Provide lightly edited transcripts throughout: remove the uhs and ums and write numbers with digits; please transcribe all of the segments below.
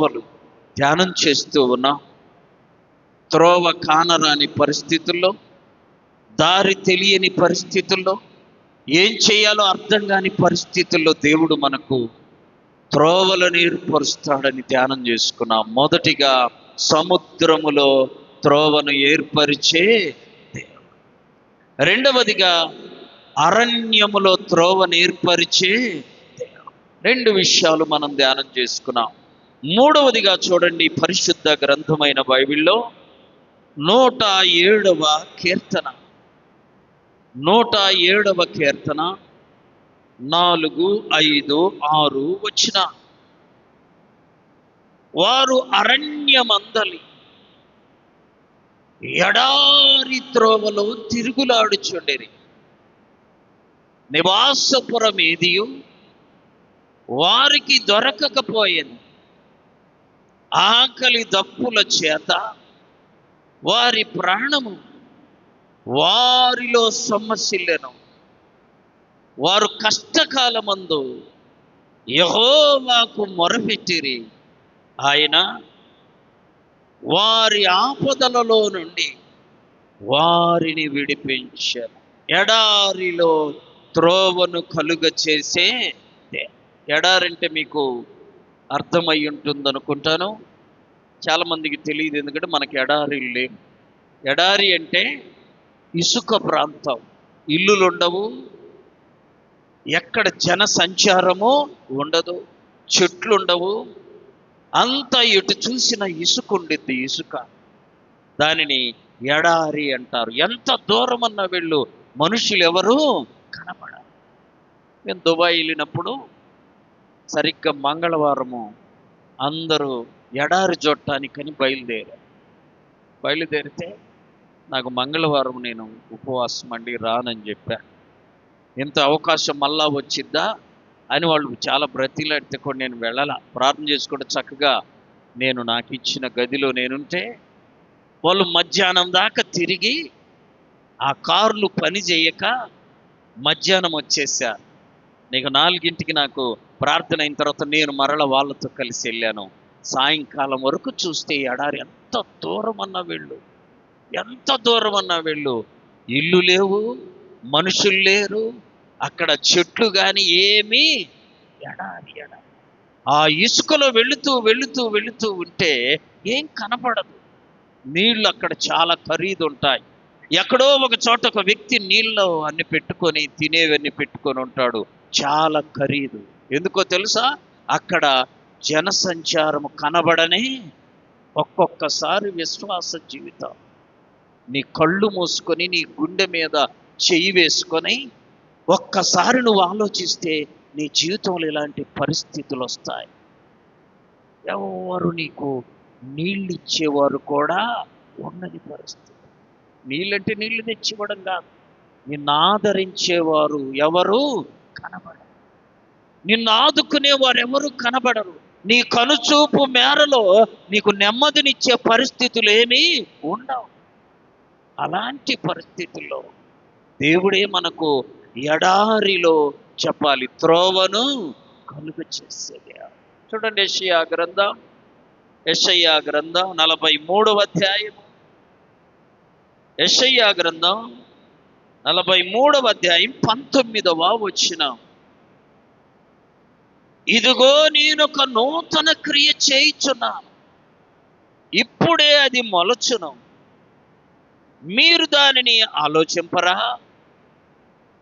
త్రోవలు ధ్యానం చేస్తూ ఉన్నాం. త్రోవ కానరాని పరిస్థితుల్లో, దారి తెలియని పరిస్థితుల్లో, ఏం చేయాలో అర్థం కాని పరిస్థితుల్లో దేవుడు మనకు త్రోవలను ఏర్పరుస్తాడని ధ్యానం చేసుకున్నాం. మొదటిగా సముద్రములో త్రోవను ఏర్పరిచే దేవుడు. రెండవదిగా అరణ్యములో త్రోవను ఏర్పరిచే దేవుడు. రెండు విషయాలు మనం ధ్యానం చేసుకున్నాం. మూడవదిగా చూడండి, పరిశుద్ధ గ్రంథమైన బైబిల్లో 107వ కీర్తన 107వ కీర్తన 4, 5, 6 వచ్చిన వారు అరణ్యమందలి ఎడారి త్రోవలో తిరుగులాడుచుండిరి. నివాసపురం ఏదియు వారికి దొరకకపోయేను. ఆకలి దప్పుల చేత వారి ప్రాణము వారిలో సొమ్మసిల్లెను. వారు కష్టకాలమందు యెహోవాకు మొరపెట్టిరి. ఆయన వారి ఆపదలలో నుండి వారిని విడిపించారు. ఎడారిలో త్రోవను కలుగ చేసే ఎడారంటే మీకు అర్థమై ఉంటుంది అనుకుంటాను. చాలామందికి తెలియదు, ఎందుకంటే మనకి ఎడారి లేవు. ఎడారి అంటే ఇసుక ప్రాంతం, ఇల్లులు ఉండవు, ఎక్కడ జన సంచారము ఉండదు, చెట్లు ఉండవు, అంతా ఎటు చూసిన ఇసుక ఉండిద్ది. ఇసుక, దానిని ఎడారి అంటారు. ఎంత దూరం అన్న వెళ్ళు, మనుషులు ఎవరు కనబడరు. నేను దుబాయ్ వెళ్ళినప్పుడు సరిగ్గా మంగళవారము అందరూ ఎడారి చూడటానికని బయలుదేరితే నాకు మంగళవారం నేను ఉపవాసం అండి రానని చెప్పాను. ఎంత అవకాశం మళ్ళా వచ్చిద్దా అని వాళ్ళు చాలా బ్రతిలాడితే కూడా నేను వెళ్ళాల. ప్రార్థన చేసుకుంటే చక్కగా నేను నాకు ఇచ్చిన గదిలో నేనుంటే వాళ్ళు మధ్యాహ్నం దాకా తిరిగి ఆ కార్లు పని చేయక మధ్యాహ్నం వచ్చేసా. నీకు 4ంటికి నాకు ప్రార్థన అయిన తర్వాత నేను మరల వాళ్ళతో కలిసి వెళ్ళాను. సాయంకాలం వరకు చూస్తే ఎడారి ఎంత దూరం అన్నా వెళ్ళు, ఎంత దూరం అన్నా వెళ్ళు, ఇల్లు లేవు, మనుషులు లేరు, అక్కడ చెట్లు కానీ ఏమీ, ఎడారి. ఆ ఇసుకలో వెళుతూ వెళుతూ వెళుతూ ఉంటే ఏం కనపడదు. నీళ్ళు అక్కడ చాలా ఖరీదు ఉంటాయి. ఎక్కడో ఒక చోట ఒక వ్యక్తి నీళ్ళు అన్ని పెట్టుకొని, తినేవన్నీ పెట్టుకొని ఉంటాడు, చాలా ఖరీదు. ఎందుకో తెలుసా? అక్కడ జనసంచారము కనబడనే. ఒక్కొక్కసారి విశ్వాస జీవితం నీ కళ్ళు మూసుకొని నీ గుండె మీద చెయ్యి వేసుకొని ఒక్కసారి నువ్వు ఆలోచిస్తే నీ జీవితంలో ఇలాంటి పరిస్థితులు వస్తాయి. ఎవరు నీకు నీళ్ళు ఇచ్చేవారు కూడా ఉన్నది పరిస్థితి. నీళ్ళంటే నీళ్లు తెచ్చివ్వడం కాదు, నిన్ను ఆదరించేవారు ఎవరు కనబడరు, నిన్ను ఆదుకునేవారు ఎవరు కనబడరు. నీ కనుచూపు మేరలో నీకు నెమ్మదినిచ్చే పరిస్థితులు ఏమీ ఉండవు. అలాంటి పరిస్థితుల్లో దేవుడే మనకు ఎడారిలో చెప్పాలి త్రోవను కలుగ చేసేది. చూడండి, యెషయా గ్రంథం 43వ అధ్యాయం. యెషయా గ్రంథం 43వ అధ్యాయం 19వ వచనం. ఇదిగో నేనొక నూతన క్రియ చేయుచున్నాను, ఇప్పుడే అది మొలచును, మీరు దానిని ఆలోచింపరా?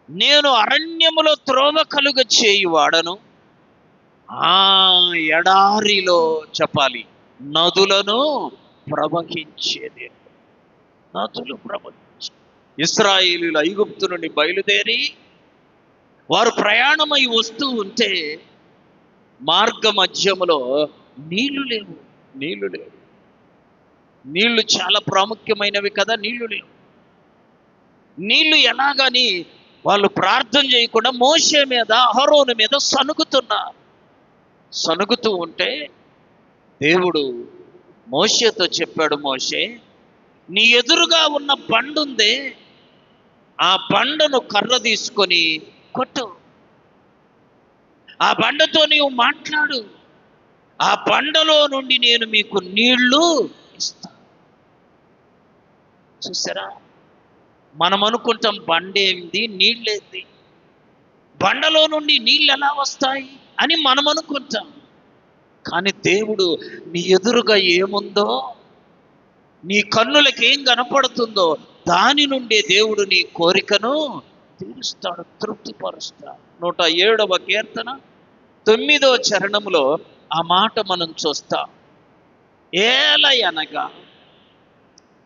నేను అరణ్యములో త్రోవ కలుగ చేయువాడను, ఆ ఎడారిలో చెప్పాలి నదులను ప్రవహించేది. నదులు ప్రవహించే. ఇశ్రాయేలీయులు ఐగుప్తు నుండి బయలుదేరి వారు ప్రయాణమై వస్తూ ఉంటే మార్గ మధ్యములో నీళ్లు లేవు. నీళ్లు చాలా ప్రాముఖ్యమైనవి కదా. నీళ్లు లేవు. నీళ్లు ఎలాగని వాళ్ళు ప్రార్థన చేయకుండా మోషే మీద, అహరోను మీద సనుగుతూ ఉంటే దేవుడు మోషేతో చెప్పాడు, మోషే నీ ఎదురుగా ఉన్న బండు ఉందే, ఆ బండను కర్ర తీసుకొని కొట్టు, ఆ బండతో నీవు మాట్లాడు, ఆ బండలో నుండి నేను మీకు నీళ్లు ఇస్తాను. చూసారా, మనం అనుకుంటాం బండేంది, నీళ్ళేంది, బండలో నుండి నీళ్ళు ఎలా వస్తాయి అని మనం అనుకుంటాం. కానీ దేవుడు నీ ఎదురుగా ఏముందో, నీ కన్నులకు ఏం కనపడుతుందో దాని నుండే దేవుడు నీ కోరికను తీరుస్తాడు, తృప్తిపరుస్తాడు. 107వ కీర్తన 9వ చరణంలో ఆ మాట మనం చూస్తాం. ఏలయనగా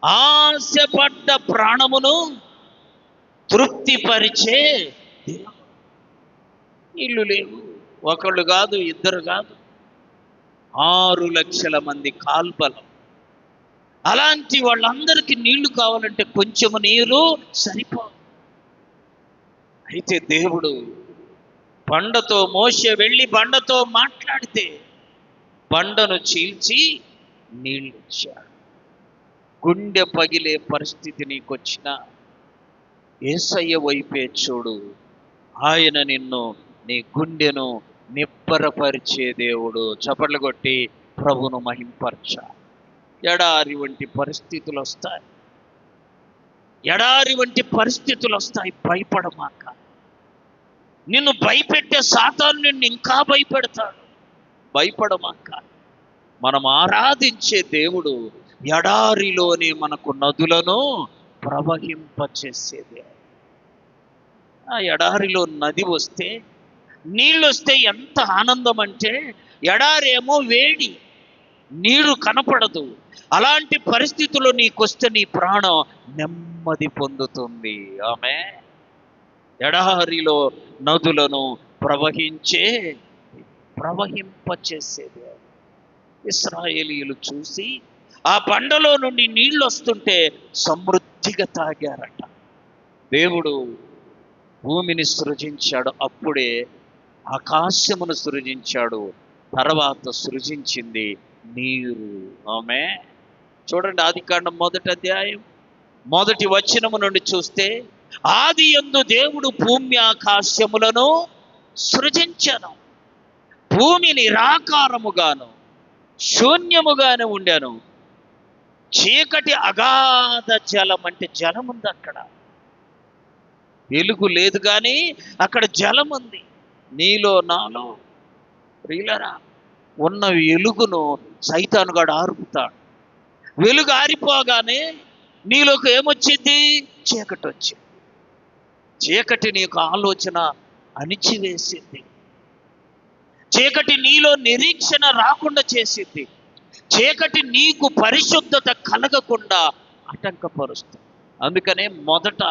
ఆశపడ్డ ప్రాణమును తృప్తిపరిచే దేవుడు. నీళ్లు లేవు, ఒకళ్ళు కాదు, ఇద్దరు కాదు, 6 లక్షల మంది కాల్బలం. అలాంటి వాళ్ళందరికీ నీళ్లు కావాలంటే కొంచెము నీరు సరిపోదు. అయితే దేవుడు బండతో, మోషే వెళ్ళి బండతో మాట్లాడితే బండను చీల్చి నీళ్ళు ఇచ్చాడు. గుండె పగిలే పరిస్థితి నీకొచ్చిన యేసయ్య వైపే చూడు. ఆయన నిన్ను, నీ గుండెను నిబ్బరపరిచే దేవుడు. చప్పట్లు కొట్టి ప్రభును మహింపరచ. ఎడారి వంటి పరిస్థితులు వస్తాయి, ఎడారి వంటి పరిస్థితులు వస్తాయి. భయపడమాక. నిన్ను భయపెట్టే సాతాను నిన్ను ఇంకా భయపెడతాడు. భయపడమాక. మనం ఆరాధించే దేవుడు ఎడారిలోనే మనకు నదులను ప్రవహింపచేసేదే. ఆ ఎడారిలో నది వస్తే, నీళ్ళు వస్తే ఎంత ఆనందం అంటే, ఎడారేమో వేడి, నీరు కనపడదు. అలాంటి పరిస్థితుల్లో నీకొస్తే నీ ప్రాణం నెమ్మది పొందుతుంది. ఆమె ఎడారిలో నదులను ప్రవహింపచేసేది. ఇశ్రాయేలీయులు చూసి ఆ బండలో నుండి నీళ్ళు వస్తుంటే సమృద్ధిగా తాగారట. దేవుడు భూమిని సృజించాడు, అప్పుడే ఆకాశమును సృజించాడు, తర్వాత సృజించింది నీరు. ఆమె చూడండి, ఆదికాండం 1వ అధ్యాయం 1వ వచనము నుండి చూస్తే, ఆది యందు దేవుడు భూమి ఆకాశములను సృజించెను. భూమి నిరాకారముగాను శూన్యముగాను ఉండెను. చీకటి అగాధ జలం, అంటే జలం ఉంది అక్కడ. వెలుగు లేదు కానీ అక్కడ జలం ఉంది. నీలో నాలో ప్రియులరా ఉన్న వెలుగును సైతానుగాడు ఆర్పుతాడు. వెలుగు ఆరిపోగానే నీలోకి ఏమొచ్చింది? చీకటి వచ్చింది. చీకటి నీకు ఆలోచన అణిచివేసింది. చీకటి నీలో నిరీక్షణ రాకుండా చేసింది. చీకటి నీకు పరిశుద్ధత కలగకుండా ఆటంకపరుస్తుంది. అందుకనే మొదట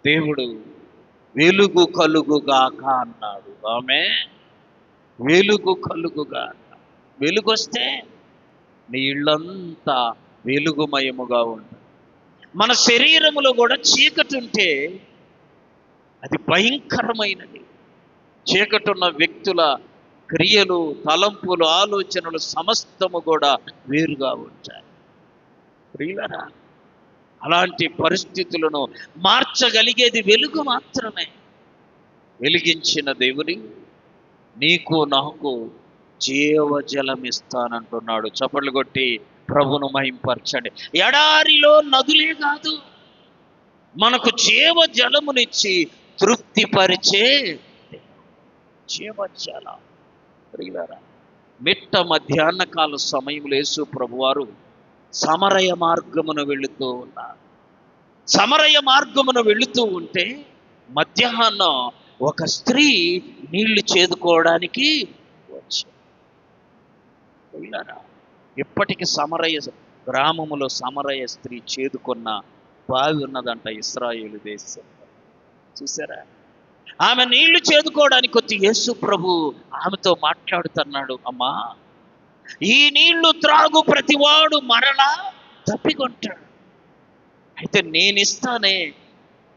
దేవుడు వెలుగు కలుగుగాక అన్నాడు. ఆమె వెలుగు కలుగుగా. వెలుగు వస్తే నీ ఇళ్ళంతా వెలుగుమయముగా ఉంటుంది. మన శరీరములో కూడా చీకటి ఉంటే అది భయంకరమైనది. చీకటి ఉన్న వ్యక్తుల క్రియలు, తలంపులు, ఆలోచనలు సమస్తము కూడా వేరుగా ఉంటాయి. ప్రియులరా, అలాంటి పరిస్థితులను మార్చగలిగేది వెలుగు మాత్రమే. వెలిగించిన దేవుని నీకు నాకు జీవజలం ఇస్తానంటున్నాడు. చప్పట్లు కొట్టి ప్రభును మహింపరచండి. ఎడారిలో నదులే కాదు, మనకు జీవజలమునిచ్చి తృప్తిపరిచే జీవజలం. ప్రియులారా, మిట్ట మధ్యాహ్న కాల సమయంలో యేసు ప్రభువారు సమరయ మార్గమును వెళుతూ ఉన్నారు. సమరయ మార్గమును వెళుతూ ఉంటే మధ్యాహ్నం ఒక స్త్రీ నీళ్లు చేదుకోవడానికి వచ్చి, ఇప్పటికి సమరయ గ్రామములో సమరయ స్త్రీ చేదుకున్న బావి ఉన్నదంట ఇశ్రాయేలు దేశం. చూసారా, ఆమె నీళ్లు చేదుకోవడానికి వచ్చి యేసు ప్రభు ఆమెతో మాట్లాడుతున్నాడు. అమ్మా, ఈ నీళ్లు త్రాగు ప్రతివాడు మరలా తప్పికొంటాడు. అయితే నేనిస్తానే,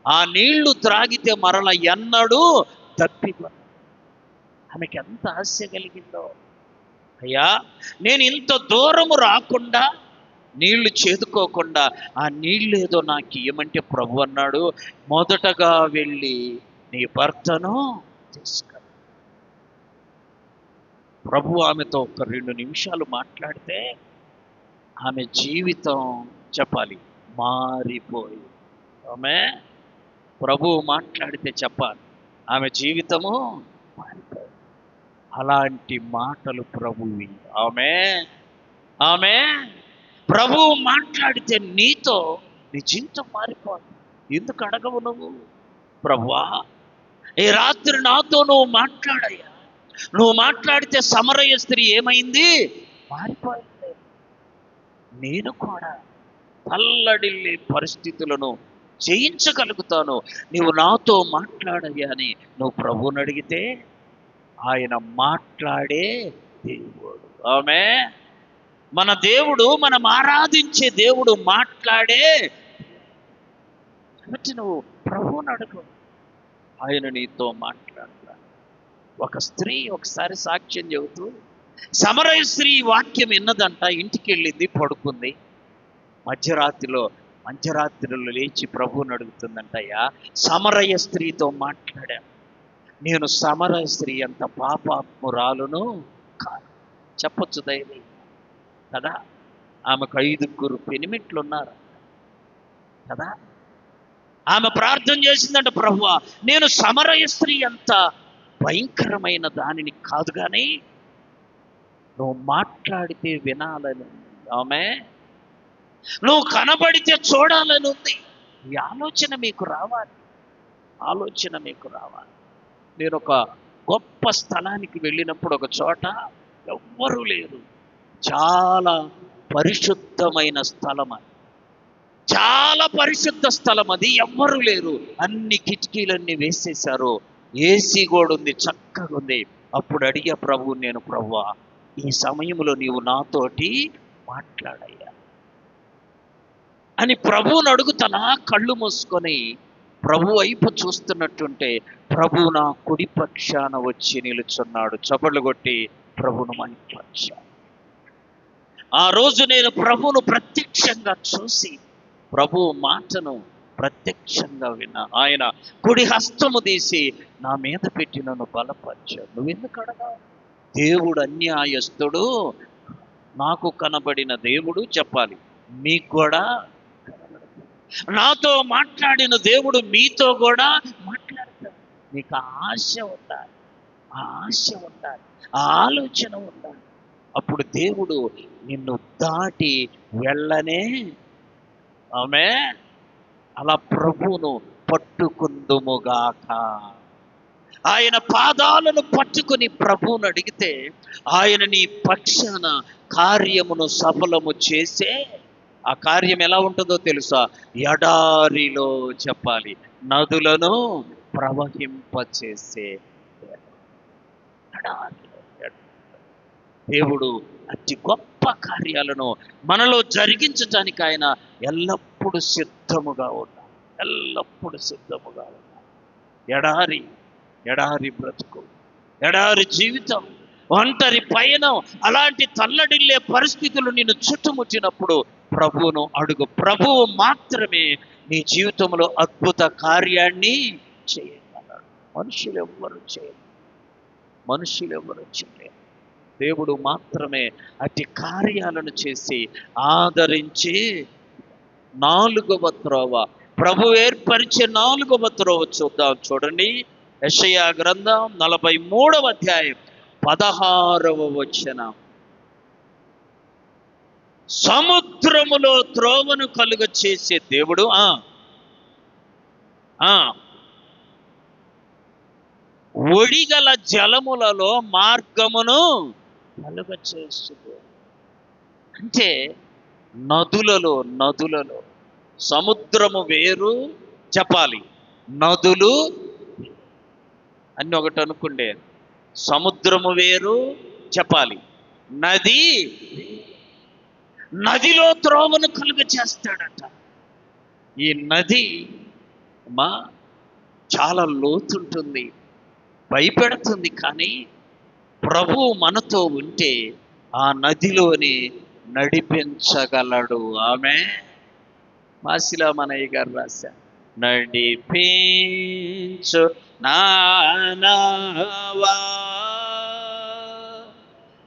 ఆ నీళ్లు త్రాగితే మరల ఎన్నడూ తప్పికొన. ఆమెకి ఎంత ఆశ కలిగిందో. అయ్యా, నేను ఇంత దూరము రాకుండా, నీళ్లు చేదుకోకుండా ఆ నీళ్ళు ఏదో నాకు ఇయ్యమంటే ప్రభు అన్నాడు, మొదటగా వెళ్ళి నీ భర్తను తీసుకురా. ప్రభు ఆమెతో ఒక 2 నిమిషాలు మాట్లాడితే ఆమె జీవితం చెప్పాలి మారిపోయి. ఆమె ప్రభు మాట్లాడితే చెప్పాలి ఆమె జీవితము మారిపోయి. అలాంటి మాటలు ప్రభువి. ఆమె ఆమె ప్రభు మాట్లాడితే నీతో నీ జీవితం మారిపోదు. ఎందుకు అడగవు నువ్వు? ప్రభువా, ఈ రాత్రి నాతో నువ్వు మాట్లాడయ్యా. నువ్వు మాట్లాడితే సమరయ స్త్రీ ఏమైంది? మారిపోయింది. నేను కూడా తల్లడిల్లే పరిస్థితులను జయించగలుగుతాను. నీవు నాతో మాట్లాడయ్యా అని నువ్వు ప్రభువుని అడిగితే ఆయన మాట్లాడే దేవుడు. ఆమె మన దేవుడు, మనం ఆరాధించే దేవుడు మాట్లాడే. కాబట్టి నువ్వు ప్రభువుని అడుగు, ఆయన నీతో మాట్లాడతాడు. ఒక స్త్రీ ఒకసారి సాక్ష్యం చెబుతూ, సమరయ స్త్రీ వాక్యం విన్నదంట, ఇంటికి వెళ్ళింది, పడుకుంది. మధ్యరాత్రిలో లేచి ప్రభువుని అడుగుతుందంట, అయ్యా సమరయ స్త్రీతో మాట్లాడా, నేను సమరయ స్త్రీ అంత పాపాత్మురాలును కాదు. చెప్పొచ్చు ధైర్యం కదా. ఆమెకు 5 పెనిమిట్లు ఉన్నారు కదా. ఆమె ప్రార్థన చేసిందంట, ప్రభువా నేను సమరయ స్త్రీ అంత భయంకరమైన దానిని కాదు, కానీ నువ్వు మాట్లాడితే వినాలని, ఆమె నువ్వు కనబడితే చూడాలని ఉంది. ఈ ఆలోచన మీకు రావాలి. నేను ఒక గొప్ప స్థలానికి వెళ్ళినప్పుడు ఒక చోట ఎవ్వరూ లేరు, చాలా పరిశుద్ధమైన స్థలం అది, చాలా పరిశుద్ధ స్థలం అది, ఎవ్వరూ లేరు, అన్ని కిటికీలన్నీ వేసేశారు, ఏసీ కూడా ఉంది, చక్కగా ఉంది. అప్పుడు అడిగా ప్రభు, నేను ప్రభువా ఈ సమయంలో నీవు నాతోటి మాట్లాడయ్యా అని ప్రభువుని అడుగుతానా, కళ్ళు మూసుకొని ప్రభు వైపు చూస్తున్నట్టుంటే ప్రభు నా కుడి పక్షాన వచ్చి నిలుచున్నాడు. చప్పట్లు కొట్టి ప్రభువును మహిమపరచాను. ఆ రోజు నేను ప్రభువును ప్రత్యక్షంగా చూసి ప్రభు మాటను ప్రత్యక్షంగా విన్నా. ఆయన కుడి హస్తము తీసి నా మీద పెట్టి నన్ను బలపరిచాడు. నువ్వెందుకు అడగావు? దేవుడు అన్యాయస్తుడు, నాకు కనబడిన దేవుడు చెప్పాలి మీకు కూడా కనబడతాడు. నాతో మాట్లాడిన దేవుడు మీతో కూడా మాట్లాడతాడు. నీకు ఆశ ఉండాలి, ఆ ఆలోచన ఉండాలి. అప్పుడు దేవుడు నిన్ను దాటి వెళ్ళనే. ఆమె అలా ప్రభువును పట్టుకుందుముగాక. ఆయన పాదాలను పట్టుకుని ప్రభువును అడిగితే ఆయన నీ పక్షాన కార్యమును సఫలము చేసే. ఆ కార్యం ఎలా ఉంటుందో తెలుసా? ఎడారిలో చెప్పాలి నదులను ప్రవహింపచేసే దేవుడు అతి గొప్ప కార్యాలను మనలో జరిగించటానికి ఆయన ఎల్లప్పుడూ సిద్ధముగా ఉన్నాడు. ఎడారి బ్రతుకు, ఎడారి జీవితం, ఒంటరి పయనం, అలాంటి తల్లడిల్లే పరిస్థితులు నిన్ను చుట్టుముట్టినప్పుడు ప్రభువును అడుగు. ప్రభువు మాత్రమే నీ జీవితంలో అద్భుత కార్యాన్ని చేయగలడు. మనుషులు ఎవ్వరు చేయలేరు. దేవుడు మాత్రమే అతి కార్యాలను చేసి ఆదరించి 4వ త్రోవ, ప్రభు ఏర్పరిచే 4వ త్రోవ చూద్దాం. చూడండి, యెషయా గ్రంథం 43వ అధ్యాయం 16వ వచనం. సముద్రములో త్రోవను కలుగ చేసే దేవుడు ఒడిగల జలములలో మార్గమును కలుగ చేస్తుంది. అంటే నదులలో సముద్రము వేరు చెప్పాలి, నదులు అన్ని ఒకటి అనుకుండే. సముద్రము వేరు చెప్పాలి, నదిలో త్రోవను కలుగ చేస్తాడట. ఈ నది చాలా లోతుంటుంది, భయపెడుతుంది, కానీ ప్రభు మనతో ఉంటే ఆ నదిలోని నడిపించగలడు. ఆమె మాసిలా మనయ్య గారు రాశారు, నడిపించు నానావా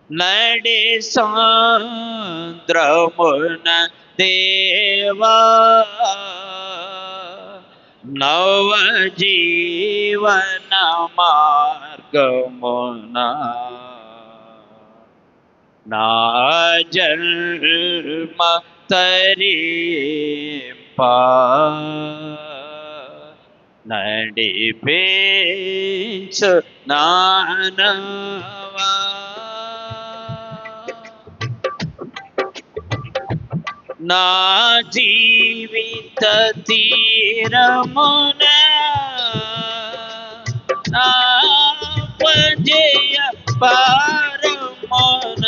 నడి సాంద్రమున దేవా నవ జీవన మార్గమున నా జన్మ తరింప నడిపించు నానవా. నా జీవిత తీరమున నాపజయ పారమున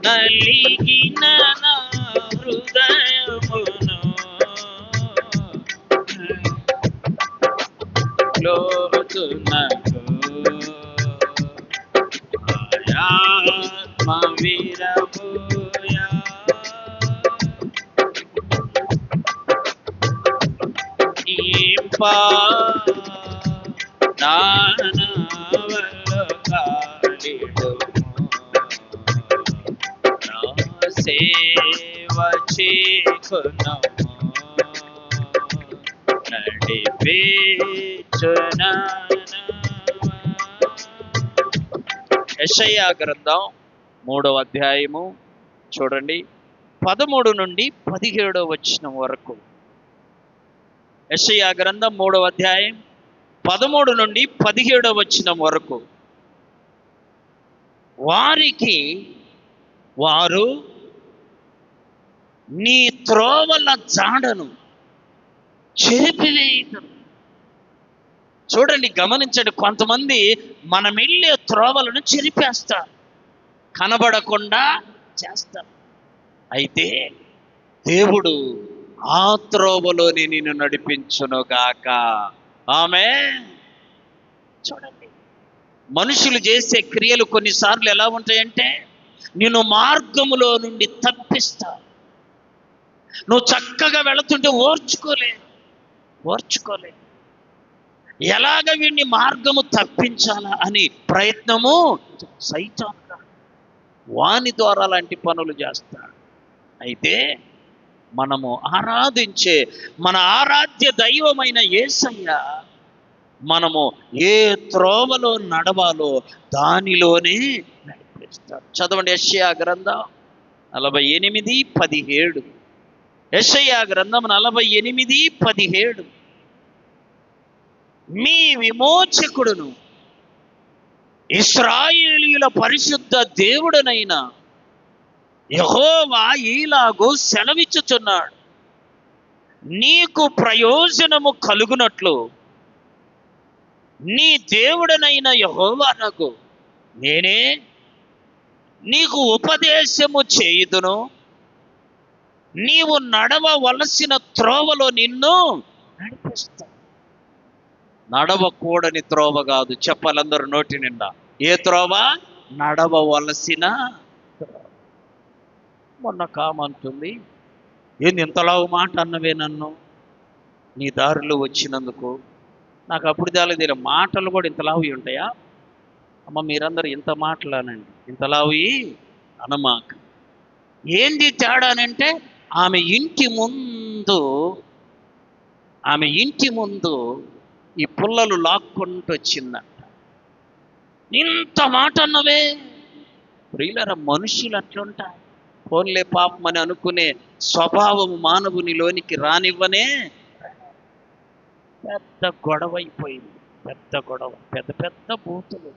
నలిగిన నా హృదయమును లోతునకు ఆత్మ విరబోయా. నానవలో కాలిడుము నా సేవ చేకునము నడిపించునా. యెషయా గ్రంథం 3వ అధ్యాయము చూడండి 13 నుండి 17 వచనం వరకు. యెషయా గ్రంథం 3వ అధ్యాయం 13 నుండి 17 వచనం వరకు. వారికి వారు నీ త్రోవల జాడను చెరిపివేయుదురు. చూడండి, గమనించండి, కొంతమంది మనం వెళ్ళే త్రోవలను చెరిపేస్తారు, కనబడకుండా చేస్తారు. అయితే దేవుడు ఆ త్రోవలోని నిన్ను నడిపించునుగాక. ఆమేన్. చూడండి, మనుషులు చేసే క్రియలు కొన్నిసార్లు ఎలా ఉంటాయంటే నిన్ను మార్గములో నుండి తప్పిస్తారు. నువ్వు చక్కగా వెళుతుంటే ఓర్చుకోలే. ఎలాగ వీడిని మార్గము తప్పించాలా అని ప్రయత్నము సైతాను వాని ద్వారా లాంటి పనులు చేస్తాడు. అయితే మనము ఆరాధించే మన ఆరాధ్య దైవమైన యేసయ్య మనము ఏ త్రోవలో నడవాలో దానిలోనే నడిపిస్తాడు. చదవండి, యెషయా గ్రంథం 48:17. యెషయా గ్రంథం 48:17. మీ విమోచకుడును ఇశ్రాయేలీయుల పరిశుద్ధ దేవుడనైన యెహోవా ఈలాగు సెలవిచ్చుచున్నాడు, నీకు ప్రయోజనము కలుగునట్లు నీ దేవుడనైన యెహోవానగు నేనే నీకు ఉపదేశము చేయుదును, నీవు నడవవలసిన త్రోవలో నిన్ను నడిపిస్తాను. నడవకూడని త్రోవ కాదు, చెప్పాలందరూ నోటి నిండా. ఏ త్రోవ? నడవవలసిన. మొన్న కామంటుంది, ఏంది ఇంతలావు మాట అన్నవే నన్ను నీ దారిలో వచ్చినందుకు. నాకు అప్పుడు తెలియదు మాటలు కూడా ఇంతలావు ఉంటాయా. అమ్మ, మీరందరూ ఇంత మాటలానండి, ఇంతలావు అనమాక. ఏంది తేడానంటే ఆమె ఇంటి ముందు ఈ పుల్లలు లాక్కుంటూ వచ్చిందంట. ఇంత మాట అన్నవే. ప్రియులరా, మనుషులు అట్లుంటారు. ఫోన్లే పాపం అని అనుకునే స్వభావం మానవునిలోనికి రానివ్వనే. పెద్ద గొడవ అయిపోయింది, పెద్ద గొడవ, పెద్ద బూతులు.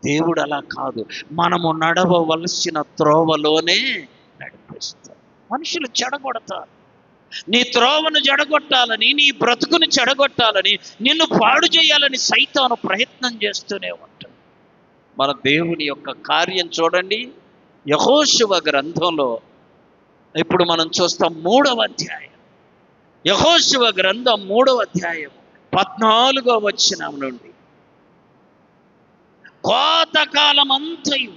దేవుడు అలా కాదు, మనము నడవవలసిన త్రోవలోనే నడిపిస్తాడు. మనుషులు చెడగొడతారు. నీ త్రోవను చెడగొట్టాలని, నీ బ్రతుకును చెడగొట్టాలని, నిన్ను పాడు చేయాలని సైతాను ప్రయత్నం చేస్తూనే ఉంటాడు. మన దేవుని యొక్క కార్యం చూడండి. యెహోషువ గ్రంథంలో ఇప్పుడు మనం చూస్తాం 3వ అధ్యాయం. యెహోషువ గ్రంథం 3వ అధ్యాయం 14వ వచనం నుండి. కోతకాలమంతయు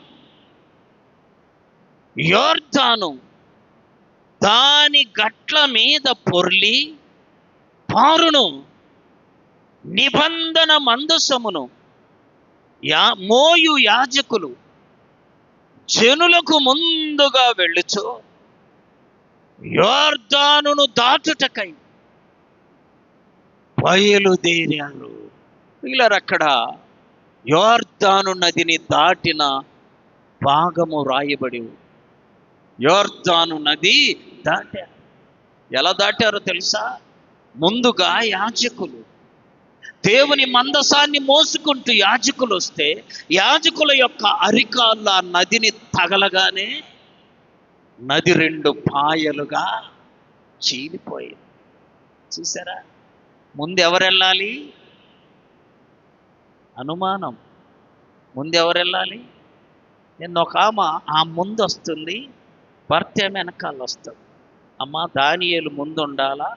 యోర్దాను దాని గట్ల మీద పొర్లి పారును, నిబంధన మందసమును మోయు యాజకులు జనులకు ముందుగా వెళ్ళుచు యొర్దానును దాటుటకై బయలుదేరారు. వీళ్ళరక్కడ యొర్దాను నదిని దాటిన భాగము రాయబడి, యొర్దాను నది దాటారు. ఎలా దాటారో తెలుసా? ముందుగా యాజకులు దేవుని మందసాన్ని మోసుకుంటూ యాజకులు వస్తే, యాజకుల యొక్క అరికాళ్ళ నదిని తగలగానే నది 2 పాయలుగా చీలిపోయింది. చూసారా? ముందు ఎవరు వెళ్ళాలి? అనుమానం. ముందు ఎవరు వెళ్ళాలి? నిన్న ఒక ఆమె ఆ ముందు వస్తుంది, భర్త ఏమో వెనకాల వస్తుంది. అమ్మ, దానియేలు ముందు ఉండాలా,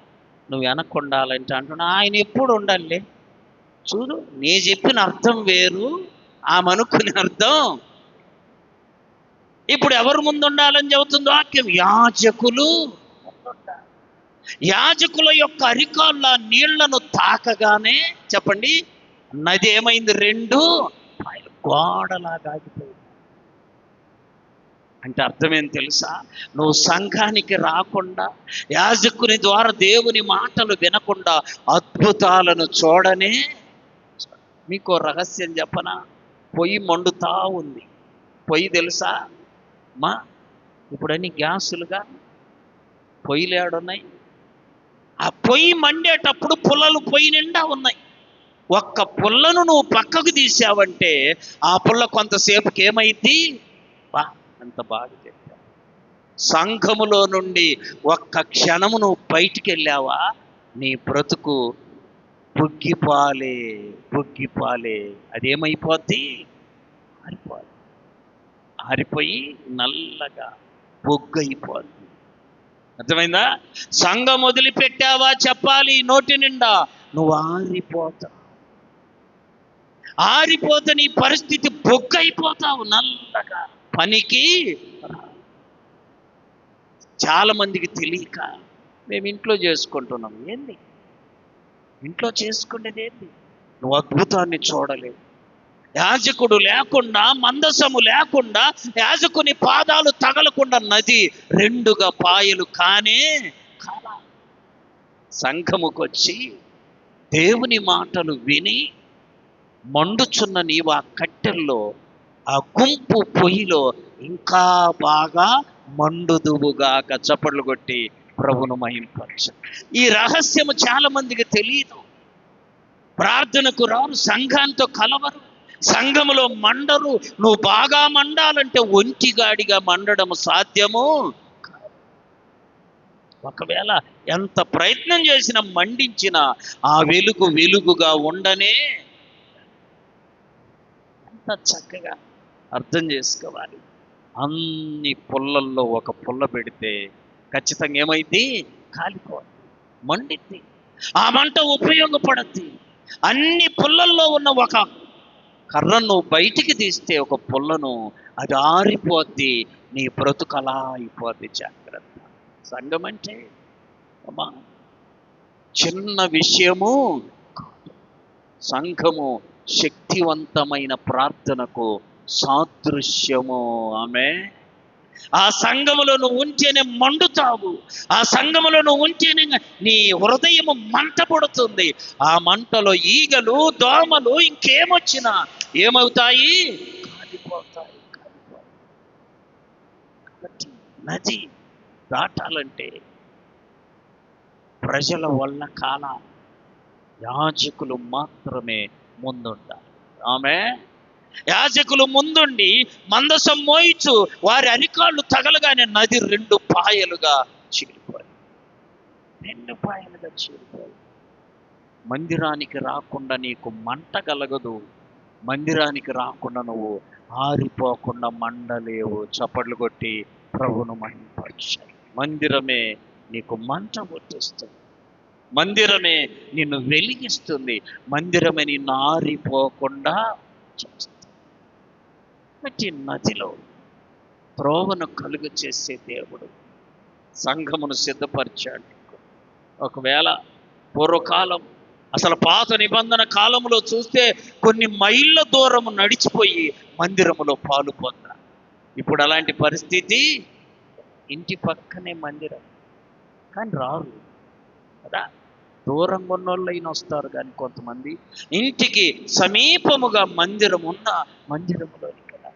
నువ్వు వెనక్కు ఉండాలంటే అంటున్నా. ఆయన ఎప్పుడు ఉండాలి? చూడు, నీ చెప్పిన అర్థం వేరు, ఆమె అనుకునే అర్థం. ఇప్పుడు ఎవరు ముందు ఉండాలని చెబుతుంది వాక్యం? యాజకులు. యాజకుల యొక్క అరికాళ్ళ నీళ్లను తాకగానే చెప్పండి, నది ఏమైంది? 2 గోడలాగా ఆగిపోయింది. అంటే అర్థం ఏం తెలుసా? నువ్వు సంఘానికి రాకుండా, యాజకుని ద్వారా దేవుని మాటలు వినకుండా అద్భుతాలను చూడనే. మీకు రహస్యం చెప్పనా? పొయ్యి మండుతా ఉంది. పొయ్యి తెలుసా మా? ఇప్పుడన్నీ గ్యాసులుగా పొయ్యిలు ఏడున్నాయి. ఆ పొయ్యి మండేటప్పుడు పుల్లలు పొయ్యి నిండా ఉన్నాయి. ఒక్క పుల్లను నువ్వు పక్కకు తీసావంటే ఆ పుల్ల కొంతసేపుకి ఏమైంది? అంత బాగా చెప్పావు. సంఘములో నుండి ఒక్క క్షణము నువ్వు బయటికి వెళ్ళావా, నీ బ్రతుకు బుగ్గిపాలే. అదేమైపోద్ది? ఆరిపోయి నల్లగా బొగ్గైపోద్ది. అర్థమైందా? సంఘం వదిలిపెట్టావా చెప్పాలి నోటి నిండా, నువ్వు ఆరిపోతే నీ పరిస్థితి బొగ్గైపోతావు, నల్లగా. పనికి చాలా మందికి తెలియక మేము ఇంట్లో చేసుకుంటున్నాం. ఏంది ఇంట్లో చేసుకునేది? ఏంది? నువ్వు అద్భుతాన్ని చూడలేవు. యాజకుడు లేకుండా, మందసము లేకుండా, యాజకుని పాదాలు తగలకుండా నది 2గా పాయలు కానే కాలా. సంఘముకొచ్చి దేవుని మాటలు విని మండుచున్న నీవు ఆ కట్టెల్లో, ఆ గుంపు పొయ్యిలో ఇంకా బాగా మండుదువుగాక. చప్పట్లు కొట్టి ప్రభును మహింపరచు. ఈ రహస్యము చాలా మందికి తెలియదు. ప్రార్థనకు రారు, సంఘంతో కలవరు, సంఘములో మండరు. నువ్వు బాగా మండాలంటే ఒంటిగాడిగా మండడం సాధ్యము. ఒకవేళ ఎంత ప్రయత్నం చేసినా, మండించినా ఆ వెలుగుగా ఉండనే. ఎంత చక్కగా అర్థం చేసుకోవాలి. అన్ని పుల్లల్లో ఒక పుల్ల పెడితే ఖచ్చితంగా ఏమైంది? కాలిపోద్ది, మండిద్ది. ఆ మంట ఉపయోగపడద్ది. అన్ని పుల్లల్లో ఉన్న ఒక కర్రను నువ్వు బయటికి తీస్తే, ఒక పుల్లను, అది ఆరిపోద్ది. నీ బ్రతుకు అలా అయిపోద్ది. జాగ్రత్త. సంఘం అంటే అమ్మా చిన్న విషయము కాదు. సంఘము శక్తివంతమైన ప్రార్థనకు సాదృశ్యము. ఆమె ఆ సంఘములో నువ్వు ఉంటేనే మండుతావు. ఆ సంఘములో నువ్వు ఉంటేనే నీ హృదయము మంట పడుతుంది. ఆ మంటలో ఈగలు, దోమలు ఇంకేమొచ్చినా ఏమవుతాయి? కాలిపోతాయి. కాబట్టి నది దాటాలంటే ప్రజల వల్ల కాల, యాజకులు మాత్రమే ముందుండాలి. ఆమె యాజకులు ముందుండి మందసం మోయిచు వారి అరికాళ్ళు తగలగానే నది 2 పాయలుగా చీలిపోయి. మందిరానికి రాకుండా నీకు మంట కలగదు. మందిరానికి రాకుండా నువ్వు ఆరిపోకుండా మండలేవు. చప్పట్లు కొట్టి ప్రభును మహింపరచాలి. మందిరమే నీకు మంట పుట్టిస్తుంది. మందిరమే నిన్ను వెలిగిస్తుంది. మందిరమే నిన్ను ఆరిపోకుండా చేస్తుంది. ప్రతి నదిలో త్రోవను కలుగు చేసే దేవుడు సంఘమును సిద్ధపరిచాడు. ఒకవేళ పూర్వకాలం అసలు పాత నిబంధన కాలంలో చూస్తే కొన్ని మైళ్ళ దూరం నడిచిపోయి మందిరములో పాలు పొందారు. ఇప్పుడు అలాంటి పరిస్థితి, ఇంటి పక్కనే మందిరం కానీ రారు కదా. దూరంగా ఉన్నోళ్ళైనా వస్తారు కానీ కొంతమంది ఇంటికి సమీపముగా మందిరం ఉన్న మందిరములోని కదా.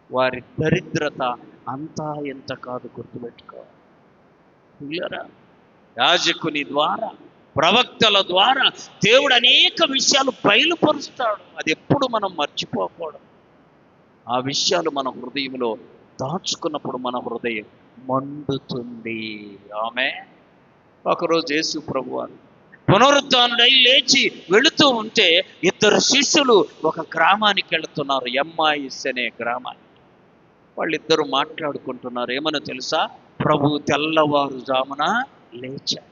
వారి దరిద్రత అంతా ఎంత కాదు, గుర్తుపెట్టుకోవాలి. యాజకుని ద్వారా, ప్రవక్తల ద్వారా దేవుడు అనేక విషయాలు బయలుపరుస్తాడు. అది ఎప్పుడు మనం మర్చిపోకూడదు. ఆ విషయాలు మన హృదయంలో దాచుకున్నప్పుడు మన హృదయం మండుతుంది. ఆమె ఒకరోజు యేసు ప్రభువారు పునరుద్ధానుడై లేచి వెళుతూ ఉంటే ఇద్దరు శిష్యులు ఒక గ్రామానికి వెళుతున్నారు, ఎమ్మాయిస్ అనే గ్రామానికి. వాళ్ళిద్దరూ మాట్లాడుకుంటున్నారు. ఏమనో తెలుసా? ప్రభు తెల్లవారుజామున లేచాడు.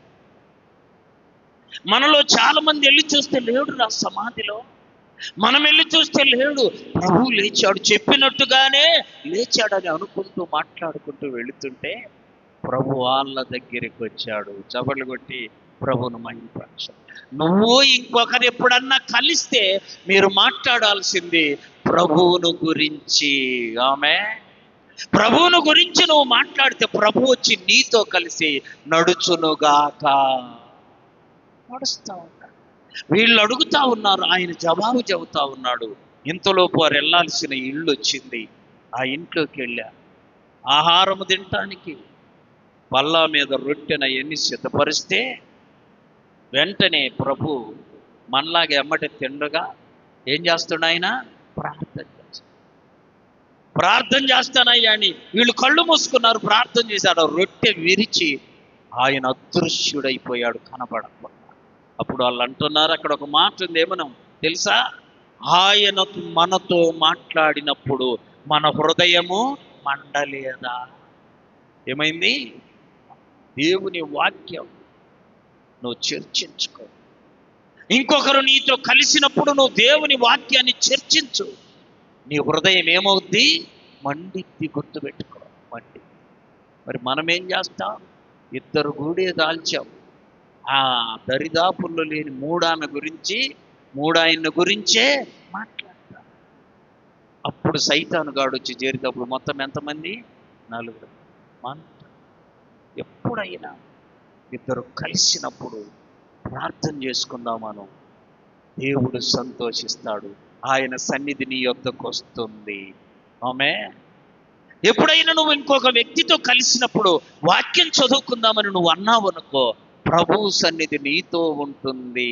మనలో చాలా మంది వెళ్ళి చూస్తే లేడు రా సమాధిలో. మనం వెళ్ళి చూస్తే లేడు. ప్రభు లేచాడు, చెప్పినట్టుగానే లేచాడని అనుకుంటూ మాట్లాడుకుంటూ వెళుతుంటే ప్రభు వాళ్ళ దగ్గరికి వచ్చాడు. చపట్లు కొట్టి ప్రభును మహిమపరచాడు. నువ్వు ఇంకొకరు ఎప్పుడన్నా కలిస్తే మీరు మాట్లాడాల్సింది ప్రభువును గురించి. ఆమె ప్రభువును గురించి నువ్వు మాట్లాడితే ప్రభు వచ్చి నీతో కలిసి నడుచునుగాక. నడుస్తా ఉన్నాడు. వీళ్ళు అడుగుతా ఉన్నారు, ఆయన జవాబు చెబుతా ఉన్నాడు. ఇంతలోపు వారు వెళ్ళాల్సిన ఇల్లు వచ్చింది. ఆ ఇంట్లోకి వెళ్ళా. ఆహారము తినటానికి పల్లా మీద రొట్టెన ఎన్ని సిద్ధపరిస్తే వెంటనే ప్రభు మనలాగా ఎమ్మటి తిండగా ఏం చేస్తాడు? ఆయన ప్రార్థన చేస్తానయ్యా అని వీళ్ళు కళ్ళు మూసుకున్నారు. ప్రార్థన చేశాడు. రొట్టె విరిచి ఆయన అదృశ్యుడైపోయాడు, కనపడకుండా. అప్పుడు వాళ్ళు అంటున్నారు, అక్కడ ఒక మాట ఉంది, ఏమనం తెలుసా? ఆయన మనతో మాట్లాడినప్పుడు మన హృదయము మండలేదా? ఏమైంది? దేవుని వాక్యం నువ్వు చర్చించుకో. ఇంకొకరు నీతో కలిసినప్పుడు నువ్వు దేవుని వాక్యాన్ని చర్చించు. నీ హృదయం ఏమవుద్ది? మండిద్ది. గుర్తుపెట్టుకో, మండి. మరి మనం ఏం చేస్తాం? ఇద్దరు గూడే దాల్చాం. ఆ దరిదాపుల్లో లేని మూడామె గురించి, మూడాయన గురించే మాట్లాడతాం. అప్పుడు సైతాను గాడు వచ్చి చేరేటప్పుడు మొత్తం ఎంతమంది? 4. ఎప్పుడైనా ఇద్దరు కలిసినప్పుడు ప్రార్థన చేసుకుందాం మనం. దేవుడు సంతోషిస్తాడు. ఆయన సన్నిధి నీ యొద్దకు వస్తుంది. ఆమె ఎప్పుడైనా నువ్వు ఇంకొక వ్యక్తితో కలిసినప్పుడు వాక్యం చదువుకుందామని నువ్వు అన్నావు అనుకో, ప్రభు సన్నిధి నీతో ఉంటుంది.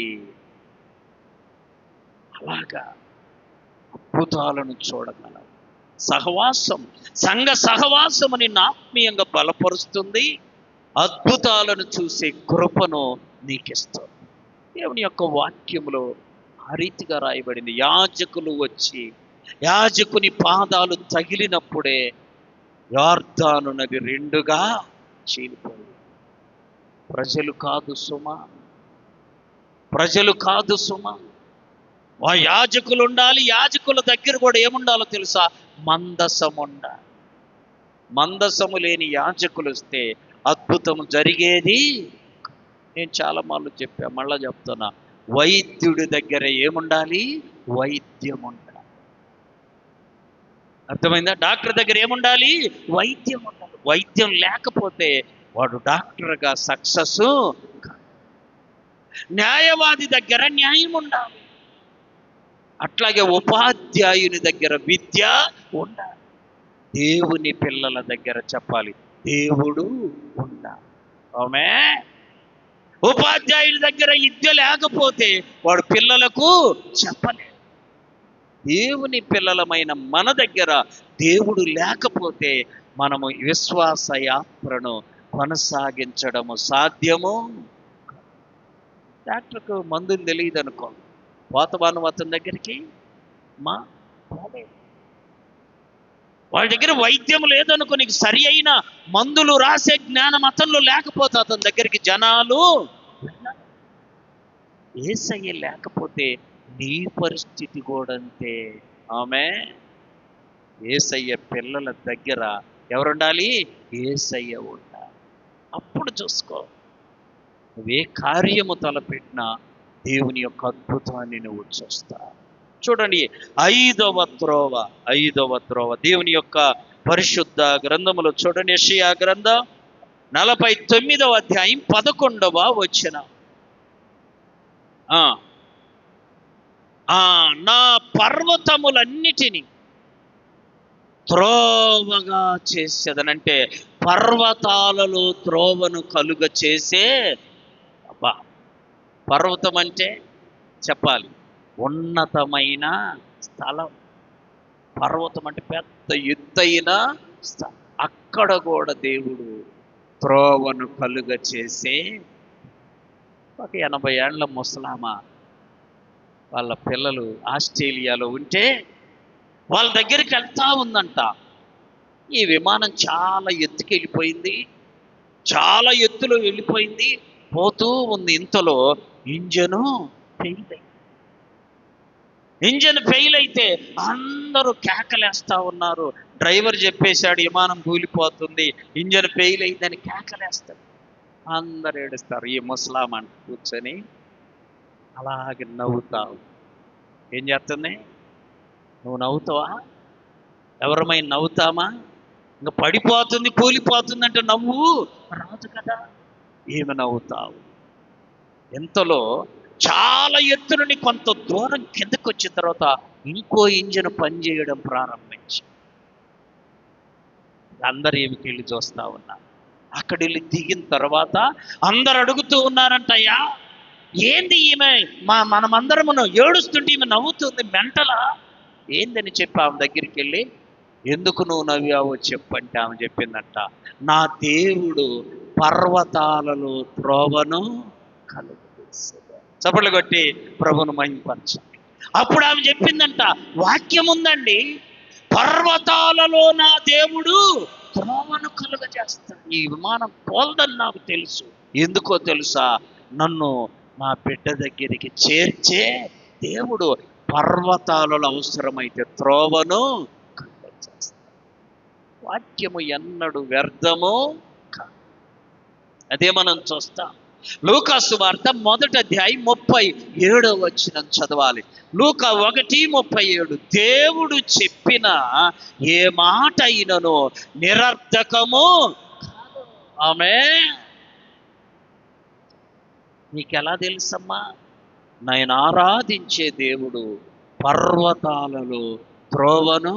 అలాగా అద్భుతాలను చూడగలవు. సహవాసం, సంఘ సహవాసం నిన్ను ఆత్మీయంగా బలపరుస్తుంది. అద్భుతాలను చూసే కృపను నీకిస్తుంది. దేవుని యొక్క వాక్యములో ఆ రీతిగా రాయబడింది. యాజకులు వచ్చి యాజకుని పాదాలు తగిలినప్పుడే యొర్దాను నది 2గా చీలిపోయింది. ప్రజలు కాదు సుమా, ప్రజలు కాదు సుమా. ఆ యాజకులు ఉండాలి. యాజకుల దగ్గర కూడా ఏముండాలో తెలుసా? మందసం ఉండాలి. మందసము లేని యాజకులు వస్తే అద్భుతం జరిగేది. నేను చాలా మార్లు చెప్పా, మళ్ళా చెప్తున్నా. వైద్యుడి దగ్గర ఏముండాలి? వైద్యం ఉండాలి. అర్థమైందా? డాక్టర్ దగ్గర ఏముండాలి? వైద్యం ఉండాలి. వైద్యం లేకపోతే వాడు డాక్టర్గా సక్సెస్. న్యాయవాది దగ్గర న్యాయం ఉండాలి. అట్లాగే ఉపాధ్యాయుని దగ్గర విద్య ఉండాలి. దేవుని పిల్లల దగ్గర చెప్పాలి, దేవుడు ఉండాలి. ఆమె ఉపాధ్యాయుని దగ్గర విద్య లేకపోతే వాడు పిల్లలకు చెప్పలేదు. దేవుని పిల్లలమైన మన దగ్గర దేవుడు లేకపోతే మనము విశ్వాస యాత్రను కొనసాగించడము సాధ్యము. డాక్టర్కు మందులు తెలియదు అనుకో, పోతవాను అతని దగ్గరికి వాళ్ళ దగ్గర వైద్యం లేదనుకో, నీకు సరి అయిన మందులు రాసే జ్ఞానం అతనిలో లేకపోతే అతని దగ్గరికి జనాలు. యేసయ్య లేకపోతే నీ పరిస్థితి కూడా అంతే. ఆమె యేసయ్య పిల్లల దగ్గర ఎవరుండాలి? యేసయ్య ఉండాలి. అప్పుడు చూసుకో, నువ్వే కార్యము తలపెట్టినా దేవుని యొక్క అద్భుతాన్ని నువ్వు చూస్తావు. చూడండి, ఐదవ త్రోవ దేవుని యొక్క పరిశుద్ధ గ్రంథములో చూడండి, యెషయా గ్రంథం 49వ అధ్యాయం 11వ వచనం. నా పర్వతములన్నిటినీ త్రోవగా చేసేదనంటే పర్వతాలలో త్రోవను కలుగ చేసే. అబ్బా, పర్వతం అంటే చెప్పాలి ఉన్నతమైన స్థలం. పర్వతం అంటే పెద్ద ఎత్తైన స్థలం. అక్కడ కూడా దేవుడు త్రోవను కలుగ చేసే. ఒక 80 ఏళ్ల ముసలామా వాళ్ళ పిల్లలు ఆస్ట్రేలియాలో ఉంటే వాళ్ళ దగ్గరికి వెళ్తా ఉందంట. ఈ విమానం చాలా ఎత్తుకి వెళ్ళిపోయింది, చాలా ఎత్తులో వెళ్ళిపోయింది, పోతూ ఉంది. ఇంతలో ఇంజన్ ఫెయిల్ అయితే అందరూ కేకలేస్తా ఉన్నారు. డ్రైవర్ చెప్పేశాడు విమానం కూలిపోతుంది, ఇంజన్ ఫెయిల్ అయిందని కేకలేస్తాడు. అందరు ఏడుస్తారు. ఈ ముసలాం కూర్చొని అలాగే నవ్వుతావు. ఏం చేస్తుంది? నువ్వు నవ్వుతావా? ఎవరమైనా నవ్వుతామా? ఇంకా పడిపోతుంది కూలిపోతుంది అంటే నవ్వు రాదు కదా. ఏమి నవ్వుతావు? ఎంతలో చాలా ఎత్తు నుండి కొంత దూరం కిందకు వచ్చిన తర్వాత ఇంకో ఇంజన్ పనిచేయడం ప్రారంభించి అందరు ఏమికి వెళ్ళి చూస్తా ఉన్నారు. అక్కడ వెళ్ళి దిగిన తర్వాత అందరు అడుగుతూ ఉన్నారంటయ్యా, ఏంది ఈమె మనమందరము ఏడుస్తుంటే ఈమె నవ్వుతుంది, మెంటలా ఏందని చెప్పి ఆమె దగ్గరికి వెళ్ళి, ఎందుకు నువ్వు నవ్వావో చెప్పంటే ఆమె చెప్పిందంట, నా దేవుడు పర్వతాలలో త్రోవను కలుగు. చప్పట్లు కొట్టి ప్రభును మహిమపరచండి. అప్పుడు ఆమె చెప్పిందంట, వాక్యం ఉందండి, పర్వతాలలో నా దేవుడు త్రోవను కలుగజేస్తాడు. ఈ విమానం పోల్దని నాకు తెలుసు. ఎందుకో తెలుసా? నన్ను నా బిడ్డ దగ్గరికి చేర్చే దేవుడు పర్వతాలలో అవసరమైతే త్రోవను కలుగజేస్తాడు. వాక్యము ఎన్నడు వ్యర్థము కాదు. అదే మనం చూస్తాం. లూకా సువార్త 1వ అధ్యాయం 37వ వచనం చదవాలి. లూకా 1:37. దేవుడు చెప్పిన ఏ మాట అయినను నిరర్ధకము కాదు. ఆమేన్. నీకెలా తెలుసమ్మా? నేను ఆరాధించే దేవుడు పర్వతాలలో త్రోవను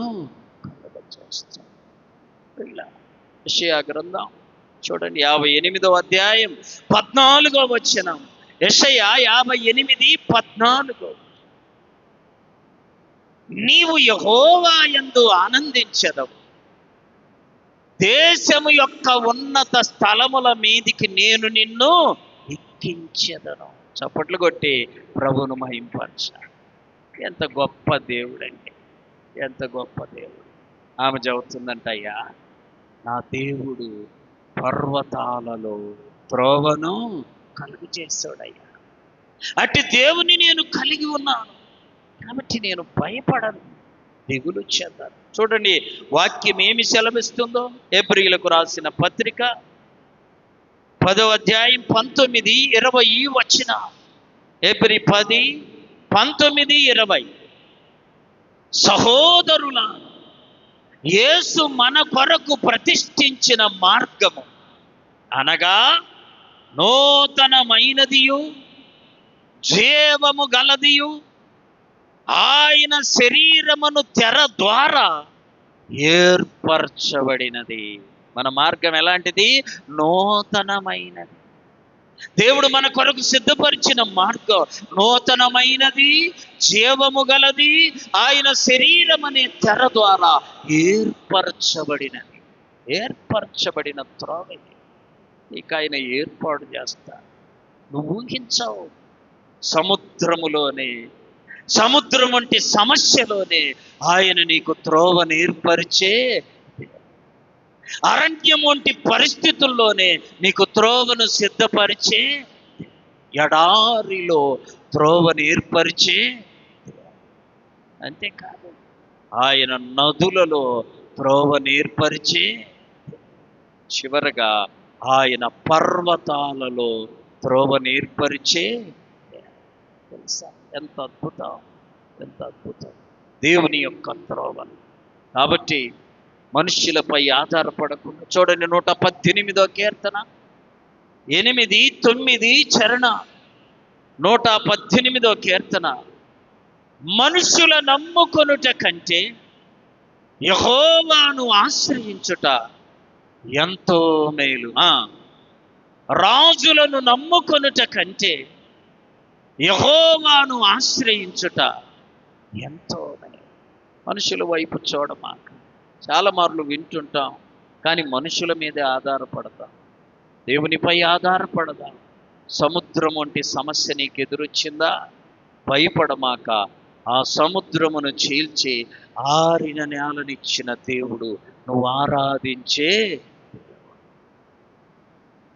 కలుగజేస్తాడు. యెషయా గ్రంథం చూడండి 58వ అధ్యాయం 14వ వచనం. యెషయా 58:14. నీవు యెహోవా యందు ఆనందించెదవు, దేశము యొక్క ఉన్నత స్థలముల మీదికి నేను నిన్ను ఎక్కించెదను. చప్పట్లు కొట్టి ప్రభువును మహింపరచాడు. ఎంత గొప్ప దేవుడండి, ఎంత గొప్ప దేవుడు. ఆమె చెబుతుందంట, అయ్యా నా దేవుడు పర్వతాలలో త్రోవను కలుగు చేస్తాడయ్యా. అట్టి దేవుని నేను కలిగి ఉన్నాను కాబట్టి నేను భయపడను, దిగులు చెందను. చూడండి వాక్యం ఏమి సెలవిస్తుందో. హెబ్రీయులకు రాసిన పత్రిక 10వ అధ్యాయం 19-20 వచ్చిన. హెబ్రీ 10:19-20. సహోదరుల, యేసు మన కొరకు ప్రతిష్ఠించిన మార్గము అనగా నూతనమైనదియు జీవము గలదియు ఆయన శరీరమును తెర ద్వారా ఏర్పరచబడినది. మన మార్గం ఎలాంటిది? నూతనమైనది. దేవుడు మన కొరకు సిద్ధపరిచిన మార్గం నూతనమైనది, జీవము గలది, ఆయన శరీరం అనే తెర ద్వారా ఏర్పరచబడినది. ఏర్పరచబడిన త్రోవ ఇక ఆయన ఏర్పాటు చేస్తాడు. నువ్వు ఊహించావు, సముద్రం వంటి సమస్యలోనే ఆయన నీకు త్రోవను ఏర్పరిచే, అరణ్యం వంటి పరిస్థితుల్లోనే నీకు త్రోవను సిద్ధపరిచే, ఎడారిలో త్రోవను ఏర్పరిచే. అంతేకాదు ఆయన నదులలో త్రోవను ఏర్పరిచే, చివరగా ఆయన పర్వతాలలో త్రోవను ఏర్పరిచే. తెలుసా? ఎంత అద్భుతం, ఎంత అద్భుతం దేవుని యొక్క త్రోవలు. కాబట్టి మనుష్యులపై ఆధారపడకుండా చూడండి, 118వ కీర్తన 8, 9 చరణ. 118వ కీర్తన, మనుషుల నమ్ముకొనుట కంటే యెహోవాను ఆశ్రయించుట ఎంతో మేలు. రాజులను నమ్ముకొనుట కంటే యెహోవాను ఆశ్రయించుట ఎంతో మేలు. మనుషుల వైపు చూడమాక. చాలా మార్లు వింటుంటాం, కానీ మనుషుల మీదే ఆధారపడతాం, దేవునిపై ఆధారపడదాం. సముద్రం వంటి సమస్య నీకు ఎదురొచ్చిందా? భయపడమాక. ఆ సముద్రమును చీల్చి ఆరిన నేలనిచ్చిన దేవుడు నువ్వు ఆరాధించే.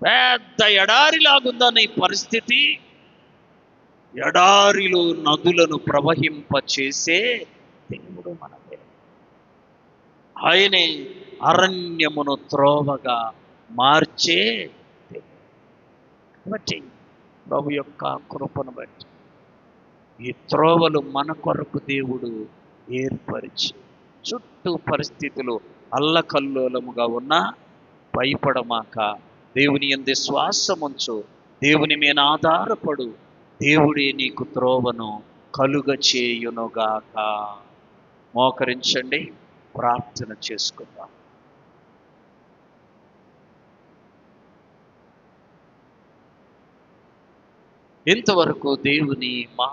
పెద్ద ఎడారిలాగుందా నీ పరిస్థితి? ఎడారిలో నదులను ప్రవహింపచేసే దేవుడు మన దేవుడు. ఆయనే అరణ్యమును త్రోవగా మార్చే దేవుడు. కాబట్టి ప్రభు యొక్క కృపను బట్టి ఈ త్రోవలు మన కొరకు దేవుడు ఏర్పరిచి, చుట్టూ పరిస్థితులు అల్లకల్లోలముగా ఉన్నా భయపడమాక. దేవుని యందు శ్వాసముంచు, దేవుని మీద ఆధారపడు. దేవుడే నీకు త్రోవను కలుగ చేయునుగాక. మోకరించండి, ప్రార్థన చేసుకుందాం. ఇంతవరకు దేవుని మాట